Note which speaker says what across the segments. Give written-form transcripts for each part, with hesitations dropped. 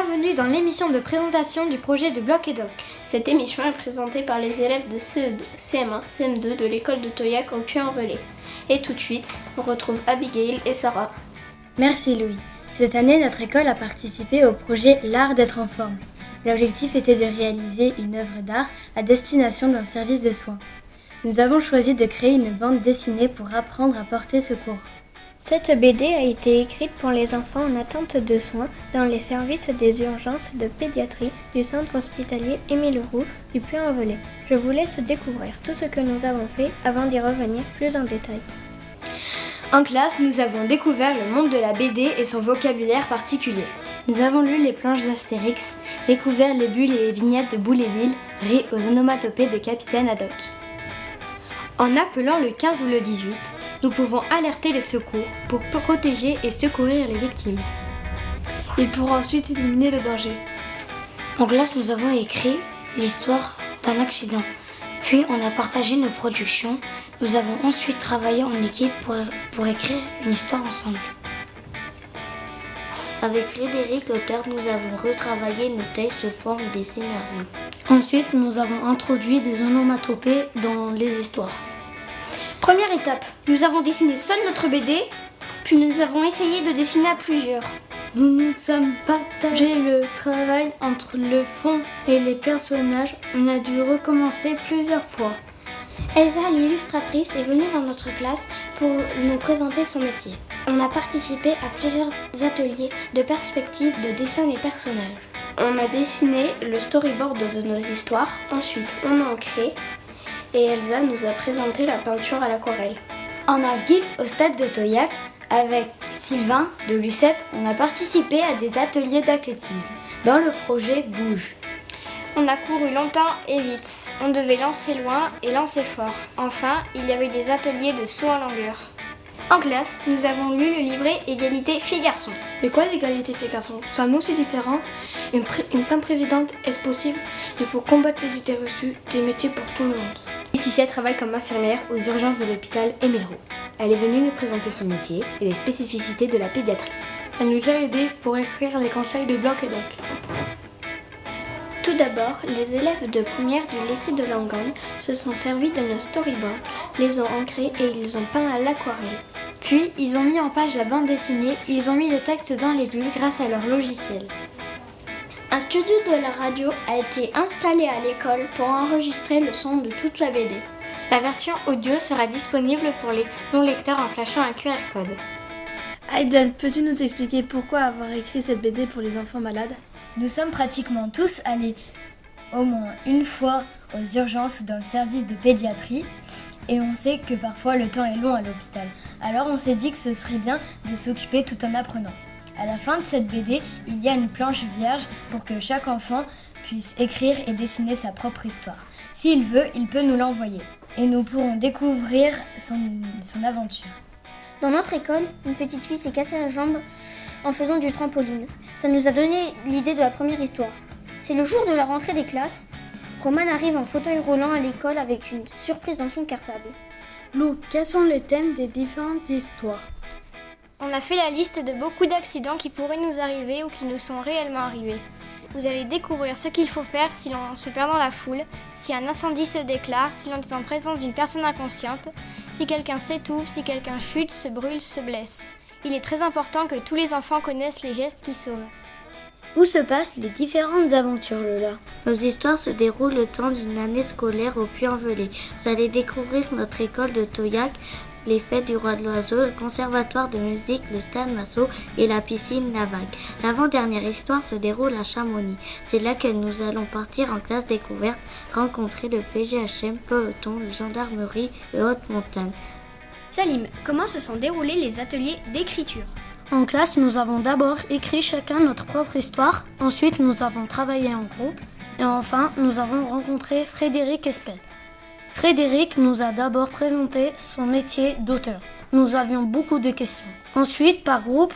Speaker 1: Bienvenue dans l'émission de présentation du projet de Bloc et Doc.
Speaker 2: Cette émission est présentée par les élèves de CE2, CM1, CM2 de l'école de Toyac au Puy-en-Velay. Et tout de suite, on retrouve Abigail et Sarah.
Speaker 3: Merci Louis. Cette année, notre école a participé au projet L'Art d'être en forme. L'objectif était de réaliser une œuvre d'art à destination d'un service de soins. Nous avons choisi de créer une bande dessinée pour apprendre à porter secours.
Speaker 4: Cette BD a été écrite pour les enfants en attente de soins dans les services des urgences de pédiatrie du centre hospitalier Émile Roux du Puy-en-Velay. Je vous laisse découvrir tout ce que nous avons fait avant d'y revenir plus en détail.
Speaker 1: En classe, nous avons découvert le monde de la BD et son vocabulaire particulier.
Speaker 3: Nous avons lu les planches d'Astérix, découvert les bulles et les vignettes de Boule et Lille, ri aux onomatopées de Capitaine Haddock.
Speaker 1: En appelant le 15 ou le 18, nous pouvons alerter les secours pour protéger et secourir les victimes.
Speaker 2: Ils pourront ensuite éliminer le danger.
Speaker 5: En classe, nous avons écrit l'histoire d'un accident. Puis, on a partagé nos productions. Nous avons ensuite travaillé en équipe pour écrire une histoire ensemble.
Speaker 6: Avec Frédéric, l'auteur, nous avons retravaillé nos textes sous forme des scénarios.
Speaker 7: Ensuite, nous avons introduit des onomatopées dans les histoires.
Speaker 8: Première étape, nous avons dessiné seul notre BD, puis nous avons essayé de dessiner à plusieurs.
Speaker 7: Nous nous sommes partagé le travail entre le fond et les personnages. On a dû recommencer plusieurs fois.
Speaker 4: Elsa, l'illustratrice, est venue dans notre classe pour nous présenter son métier. On a participé à plusieurs ateliers de perspective, de dessin des personnages.
Speaker 2: On a dessiné le storyboard de nos histoires, ensuite on a ancré, et Elsa nous a présenté la peinture à l'aquarelle.
Speaker 3: En avril, au stade de Toyac, avec Sylvain de l'UCEP, on a participé à des ateliers d'athlétisme dans le projet Bouge.
Speaker 4: On a couru longtemps et vite. On devait lancer loin et lancer fort. Enfin, il y avait des ateliers de saut en longueur. En classe, nous avons lu le livret Égalité filles-garçons.
Speaker 2: C'est quoi l'égalité filles-garçons? C'est un aussi différent. Une femme présidente, est-ce possible? Il faut combattre les idées reçues, des métiers pour tout le monde.
Speaker 1: Laetitia travaille comme infirmière aux urgences de l'hôpital Émile Roux. Elle est venue nous présenter son métier et les spécificités de la pédiatrie.
Speaker 2: Elle nous a aidés pour écrire les conseils de Bloc et Doc.
Speaker 4: Tout d'abord, les élèves de première du lycée de Langogne se sont servis de nos storyboards, les ont ancrés et ils ont peint à l'aquarelle.
Speaker 3: Puis, ils ont mis en page la bande dessinée, ils ont mis le texte dans les bulles grâce à leur logiciel.
Speaker 4: Un studio de la radio a été installé à l'école pour enregistrer le son de toute la BD.
Speaker 1: La version audio sera disponible pour les non-lecteurs en flashant un QR code.
Speaker 9: Aiden, peux-tu nous expliquer pourquoi avoir écrit cette BD pour les enfants malades?
Speaker 3: Nous sommes pratiquement tous allés au moins une fois aux urgences ou dans le service de pédiatrie et on sait que parfois le temps est long à l'hôpital. Alors on s'est dit que ce serait bien de s'occuper tout en apprenant. À la fin de cette BD, il y a une planche vierge pour que chaque enfant puisse écrire et dessiner sa propre histoire. S'il veut, il peut nous l'envoyer et nous pourrons découvrir son aventure.
Speaker 8: Dans notre école, une petite fille s'est cassée la jambe en faisant du trampoline. Ça nous a donné l'idée de la première histoire. C'est le jour de la rentrée des classes. Roman arrive en fauteuil roulant à l'école avec une surprise dans son cartable.
Speaker 7: Lou, quels sont les thèmes des différentes histoires?
Speaker 4: On a fait la liste de beaucoup d'accidents qui pourraient nous arriver ou qui nous sont réellement arrivés. Vous allez découvrir ce qu'il faut faire si l'on se perd dans la foule, si un incendie se déclare, si l'on est en présence d'une personne inconsciente, si quelqu'un s'étouffe, si quelqu'un chute, se brûle, se blesse. Il est très important que tous les enfants connaissent les gestes qui sauvent.
Speaker 3: Où se passent les différentes aventures, Lola?
Speaker 6: Nos histoires se déroulent le temps d'une année scolaire au Puy-en-Velay. Vous allez découvrir notre école de Toyac, les fêtes du Roi de l'Oiseau, le conservatoire de musique, le stade Massot et la piscine La Vague. L'avant-dernière histoire se déroule à Chamonix. C'est là que nous allons partir en classe découverte, rencontrer le PGHM, peloton, le gendarmerie et haute montagne.
Speaker 4: Salim, comment se sont déroulés les ateliers d'écriture?
Speaker 7: En classe, nous avons d'abord écrit chacun notre propre histoire, ensuite nous avons travaillé en groupe et enfin nous avons rencontré Frédéric Espel. Frédéric nous a d'abord présenté son métier d'auteur. Nous avions beaucoup de questions. Ensuite, par groupe,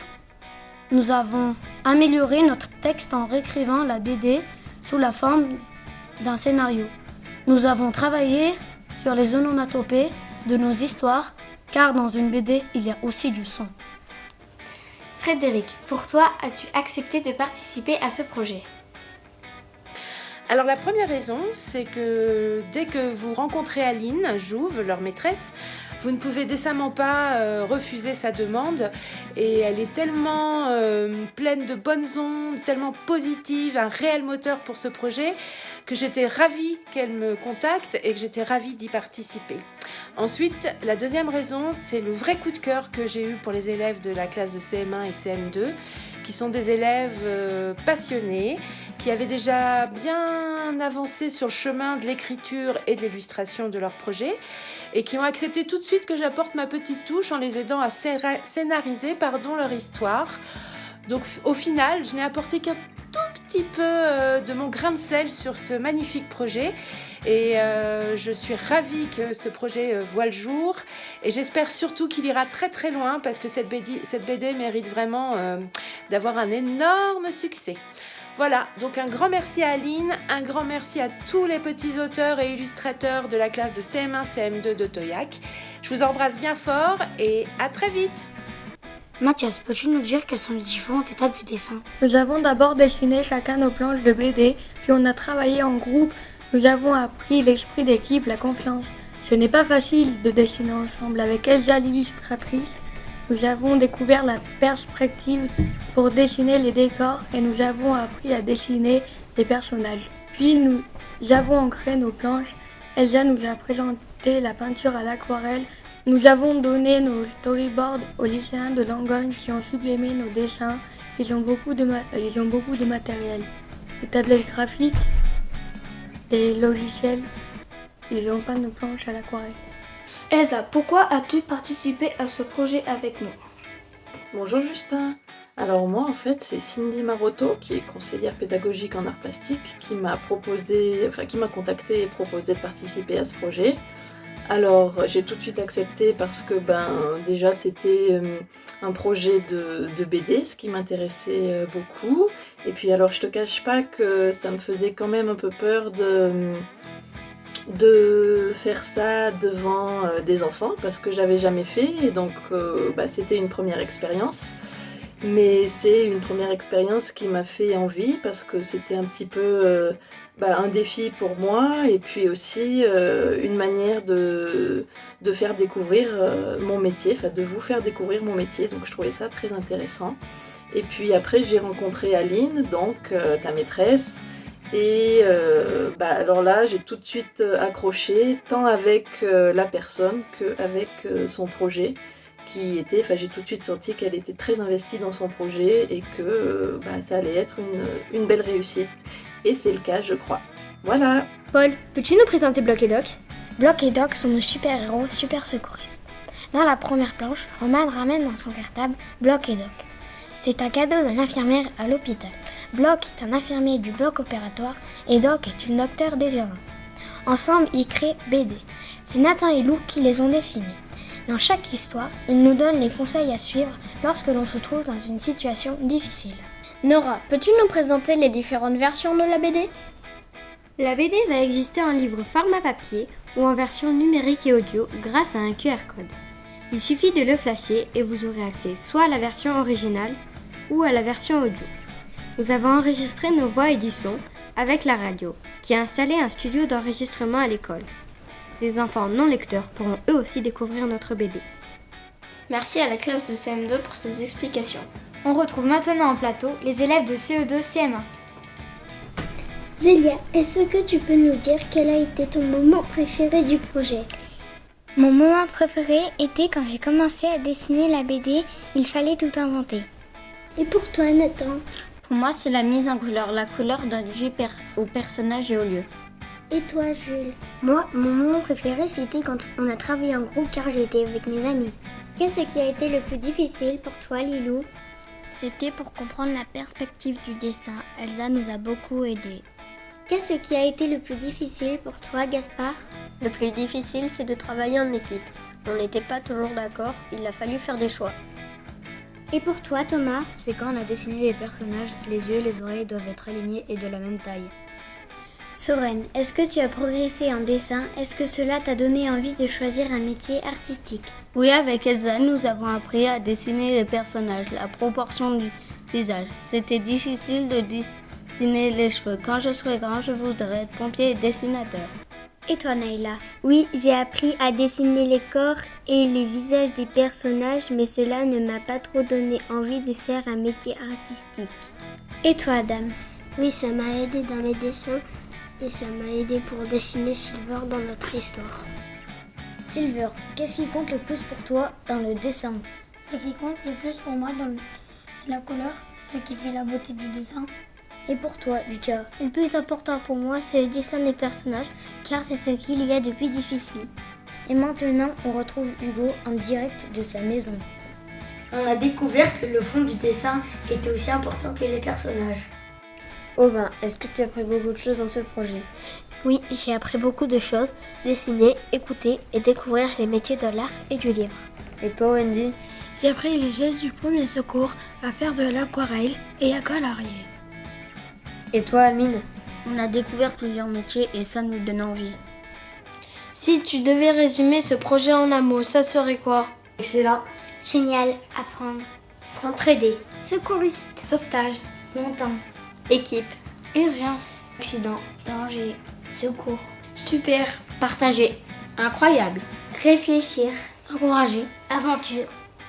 Speaker 7: nous avons amélioré notre texte en réécrivant la BD sous la forme d'un scénario. Nous avons travaillé sur les onomatopées de nos histoires, car dans une BD, il y a aussi du son.
Speaker 1: Frédéric, pour toi, as-tu accepté de participer à ce projet ?
Speaker 10: Alors la première raison, c'est que dès que vous rencontrez Aline Jouve, leur maîtresse, vous ne pouvez décemment pas refuser sa demande et elle est tellement pleine de bonnes ondes, tellement positive, un réel moteur pour ce projet que j'étais ravie qu'elle me contacte et que j'étais ravie d'y participer. Ensuite, la deuxième raison, c'est le vrai coup de cœur que j'ai eu pour les élèves de la classe de CM1 et CM2, qui sont des élèves passionnés, qui avaient déjà bien avancé sur le chemin de l'écriture et de l'illustration de leur projet et qui ont accepté tout de suite que j'apporte ma petite touche en les aidant à scénariser leur histoire. Donc au final, je n'ai apporté qu'un tout petit peu de mon grain de sel sur ce magnifique projet et je suis ravie que ce projet voit le jour et j'espère surtout qu'il ira très très loin parce que cette BD mérite vraiment d'avoir un énorme succès. Voilà, donc un grand merci à Aline, un grand merci à tous les petits auteurs et illustrateurs de la classe de CM1, CM2 de Toyac. Je vous embrasse bien fort et à très vite.
Speaker 5: Mathias, peux-tu nous dire quelles sont les différentes étapes du dessin ?
Speaker 11: Nous avons d'abord dessiné chacun nos planches de BD, puis on a travaillé en groupe. Nous avons appris l'esprit d'équipe, la confiance. Ce n'est pas facile de dessiner ensemble. Avec Elsa l'illustratrice, nous avons découvert la perspective pour dessiner les décors et nous avons appris à dessiner les personnages. Puis nous avons ancré nos planches. Elsa nous a présenté la peinture à l'aquarelle. Nous avons donné nos storyboards aux lycéens de Langogne qui ont sublimé nos dessins. Ils ont beaucoup de matériel. Des tablettes graphiques, des logiciels. Ils ont peint nos planches à l'aquarelle.
Speaker 2: Elsa, pourquoi as-tu participé à ce projet avec nous ?
Speaker 12: Bonjour Justin. Alors moi en fait c'est Cindy Marotto qui est conseillère pédagogique en arts plastiques qui m'a contacté et proposé de participer à ce projet. Alors j'ai tout de suite accepté parce que déjà c'était un projet de BD, ce qui m'intéressait beaucoup. Et puis alors je te cache pas que ça me faisait quand même un peu peur de faire ça devant des enfants parce que j'avais jamais fait et donc c'était une première expérience. Mais c'est une première expérience qui m'a fait envie parce que c'était un petit peu un défi pour moi et puis aussi une manière de faire découvrir mon métier, de vous faire découvrir mon métier. Donc je trouvais ça très intéressant. Et puis après j'ai rencontré Aline, donc ta maîtresse. Et alors là, j'ai tout de suite accroché, tant avec la personne qu'avec son projet, j'ai tout de suite senti qu'elle était très investie dans son projet et que ça allait être une belle réussite. Et c'est le cas, je crois. Voilà.
Speaker 4: Paul, peux-tu nous présenter Bloc et Doc ? Bloc et Doc sont nos super-héros, super secouristes. Dans la première planche, Romane ramène dans son cartable Bloc et Doc. C'est un cadeau de l'infirmière à l'hôpital. Bloc est un infirmier du bloc opératoire et Doc est une docteure des urgences. Ensemble, ils créent BD. C'est Nathan et Lou qui les ont dessinés. Dans chaque histoire, ils nous donnent les conseils à suivre lorsque l'on se trouve dans une situation difficile.
Speaker 2: Nora, peux-tu nous présenter les différentes versions de la BD ?
Speaker 1: La BD va exister en livre format papier ou en version numérique et audio grâce à un QR code. Il suffit de le flasher et vous aurez accès soit à la version originale ou à la version audio. Nous avons enregistré nos voix et du son avec la radio, qui a installé un studio d'enregistrement à l'école. Les enfants non lecteurs pourront eux aussi découvrir notre BD.
Speaker 2: Merci à la classe de CM2 pour ces explications.
Speaker 4: On retrouve maintenant en plateau les élèves de CE2 CM1.
Speaker 8: Zélia, est-ce que tu peux nous dire quel a été ton moment préféré du projet ?
Speaker 4: Mon moment préféré était quand j'ai commencé à dessiner la BD, il fallait tout inventer.
Speaker 8: Et pour toi, Nathan ?
Speaker 13: Pour moi, c'est la mise en couleur. La couleur donne vie au personnage et au lieu.
Speaker 8: Et toi, Jules ?
Speaker 14: Moi, mon moment préféré, c'était quand on a travaillé en groupe car j'étais avec mes amis.
Speaker 8: Qu'est-ce qui a été le plus difficile pour toi, Lilou ?
Speaker 13: C'était pour comprendre la perspective du dessin. Elsa nous a beaucoup aidés.
Speaker 8: Qu'est-ce qui a été le plus difficile pour toi, Gaspard ?
Speaker 15: Le plus difficile, c'est de travailler en équipe. On n'était pas toujours d'accord, il a fallu faire des choix.
Speaker 8: Et pour toi, Thomas ?
Speaker 3: C'est quand on a dessiné les personnages, les yeux et les oreilles doivent être alignés et de la même taille.
Speaker 13: Soren, est-ce que tu as progressé en dessin? Est-ce que cela t'a donné envie de choisir un métier artistique?
Speaker 7: Oui, avec Elsa, nous avons appris à dessiner les personnages, la proportion du visage. C'était difficile de dessiner les cheveux. Quand je serai grand, je voudrais être pompier et dessinateur.
Speaker 13: Et toi, Naïla? Oui, j'ai appris à dessiner les corps et les visages des personnages, mais cela ne m'a pas trop donné envie de faire un métier artistique. Et toi, Adam?
Speaker 14: Oui, ça m'a aidé dans mes dessins et ça m'a aidé pour dessiner Silver dans notre histoire.
Speaker 13: Silver, qu'est-ce qui compte le plus pour toi dans le dessin?
Speaker 16: Ce qui compte le plus pour moi, c'est la couleur, ce qui fait la beauté du dessin.
Speaker 13: Et pour toi, Lucas?
Speaker 8: Le plus important pour moi, c'est le dessin des personnages, car c'est ce qu'il y a de plus difficile.
Speaker 13: Et maintenant, on retrouve Hugo en direct de sa maison.
Speaker 5: On a découvert que le fond du dessin était aussi important que les personnages.
Speaker 13: Aubin, est-ce que tu as appris beaucoup de choses dans ce projet?
Speaker 8: Oui, j'ai appris beaucoup de choses, dessiner, écouter et découvrir les métiers de l'art et du livre.
Speaker 13: Et toi, Wendy?
Speaker 11: J'ai appris les gestes du premier secours, à faire de l'aquarelle et à colorier.
Speaker 13: Et toi, Amine?
Speaker 7: On a découvert plusieurs métiers et ça nous donne envie.
Speaker 9: Si tu devais résumer ce projet en un mot, ça serait quoi?
Speaker 13: Excellent.
Speaker 14: Génial, apprendre.
Speaker 8: S'entraider.
Speaker 14: Secouriste.
Speaker 13: Sauvetage.
Speaker 14: Longtemps.
Speaker 2: Équipe.
Speaker 8: Urgence.
Speaker 13: Accident.
Speaker 14: Danger. Secours.
Speaker 8: Super.
Speaker 2: Partager.
Speaker 9: Incroyable.
Speaker 8: Réfléchir.
Speaker 14: S'encourager. Aventure.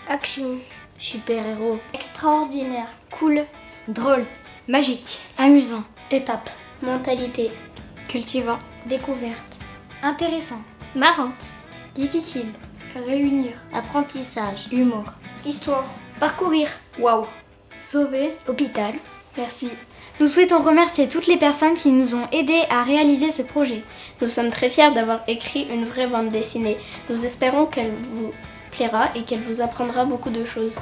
Speaker 8: Action.
Speaker 7: Super-héros.
Speaker 2: Extraordinaire. Cool.
Speaker 7: Drôle.
Speaker 1: Magique.
Speaker 5: Amusant.
Speaker 2: Étape. Mentalité.
Speaker 1: Cultivant.
Speaker 8: Découverte.
Speaker 1: Intéressant.
Speaker 2: Marrante.
Speaker 8: Difficile.
Speaker 2: Réunir.
Speaker 8: Apprentissage.
Speaker 1: Humour.
Speaker 2: Histoire.
Speaker 8: Parcourir.
Speaker 2: Waouh.
Speaker 1: Sauver. Hôpital.
Speaker 2: Merci.
Speaker 1: Nous souhaitons remercier toutes les personnes qui nous ont aidés à réaliser ce projet.
Speaker 2: Nous sommes très fiers d'avoir écrit une vraie bande dessinée. Nous espérons qu'elle vous plaira et qu'elle vous apprendra beaucoup de choses.